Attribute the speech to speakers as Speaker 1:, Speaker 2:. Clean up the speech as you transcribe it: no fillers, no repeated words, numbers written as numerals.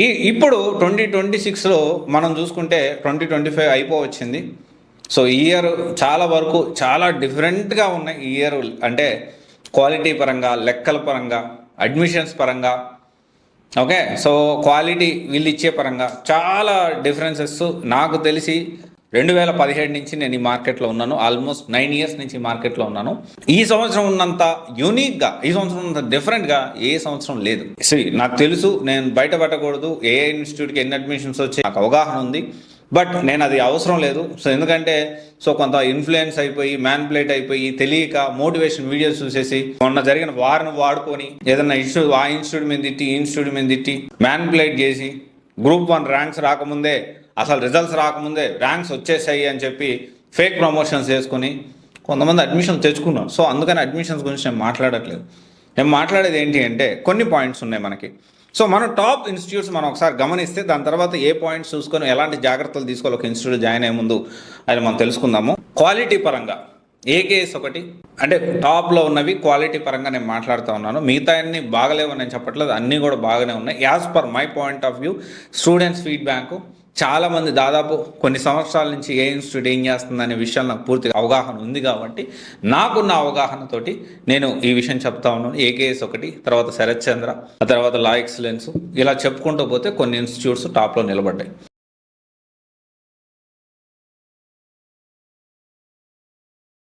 Speaker 1: ఇప్పుడు 2026లో మనం చూసుకుంటే 2025 అయిపోవచ్చింది. సో ఈ ఇయర్ చాలా వరకు చాలా డిఫరెంట్గా ఉన్నాయి. ఈ ఇయర్ అంటే క్వాలిటీ పరంగా, లెక్కల పరంగా, అడ్మిషన్స్ పరంగా, ఓకే. సో క్వాలిటీ వీళ్ళు ఇచ్చే పరంగా చాలా డిఫరెన్సెస్ నాకు తెలిసి 2017 నుంచి నేను ఈ మార్కెట్లో ఉన్నాను. ఆల్మోస్ట్ 9 ఇయర్స్ నుంచి ఈ మార్కెట్లో ఉన్నాను. ఈ సంవత్సరం ఉన్నంత యూనిక్గా, ఈ సంవత్సరం ఉన్నంత డిఫరెంట్గా ఏ సంవత్సరం లేదు. నాకు తెలుసు, నేను బయట పెట్టకూడదు ఏ ఇన్స్టిట్యూట్కి ఎన్ని అడ్మిషన్స్ వచ్చి నాకు అవగాహన ఉంది. బట్ నేను అది అవసరం లేదు. సో ఎందుకంటే కొంత ఇన్ఫ్లుయెన్స్ అయిపోయి, మ్యాన్పులేట్ అయిపోయి, తెలియక మోటివేషన్ వీడియోస్ చూసేసి మొన్న జరిగిన వారిని వాడుకొని ఏదైనా ఇన్స్టిట్యూట్ ఆ ఇన్స్టిట్యూట్ మీద తిట్టి, ఈ ఇన్స్టిట్యూట్ మీద తిట్టి మ్యాన్పులేట్ చేసి గ్రూప్ 1 ర్యాంక్స్ రాకముందే, అసలు రిజల్ట్స్ రాకముందే ర్యాంక్స్ వచ్చేసాయి అని చెప్పి ఫేక్ ప్రమోషన్స్ చేసుకుని కొంతమంది అడ్మిషన్స్ తెచ్చుకున్నారు. సో అందుకని అడ్మిషన్స్ గురించి నేను మాట్లాడట్లేదు. నేను మాట్లాడేది ఏంటి అంటే కొన్ని పాయింట్స్ ఉన్నాయి మనకి. సో మనం టాప్ ఇన్స్టిట్యూట్స్ మనం ఒకసారి గమనిస్తే దాని తర్వాత ఏ పాయింట్స్ చూసుకొని ఎలాంటి జాగ్రత్తలు తీసుకోవాలి ఒక ఇన్స్టిట్యూట్ జాయిన్ అయ్యే ముందు అది మనం తెలుసుకుందాము. క్వాలిటీ పరంగా ఏకేఎస్ ఒకటి, అంటే టాప్లో ఉన్నవి క్వాలిటీ పరంగా నేను మాట్లాడుతూ ఉన్నాను. మిగతా అన్నీ బాగలేవని నేను చెప్పట్లేదు, అన్నీ కూడా బాగానే ఉన్నాయి. As per my point of view, students feedback, చాలామంది దాదాపు కొన్ని సంవత్సరాల నుంచి ఏ ఇన్స్టిట్యూట్ ఏం చేస్తుందనే విషయాలు నాకు పూర్తిగా అవగాహన ఉంది కాబట్టి నాకున్న అవగాహనతోటి నేను ఈ విషయం చెప్తా ఉన్నాను. ఏకేఎస్ ఒకటి, తర్వాత శరత్ చంద్ర, ఆ తర్వాత లా ఎక్సలెన్స్, ఇలా చెప్పుకుంటూ పోతే కొన్ని ఇన్స్టిట్యూట్స్ టాప్లో నిలబడ్డాయి.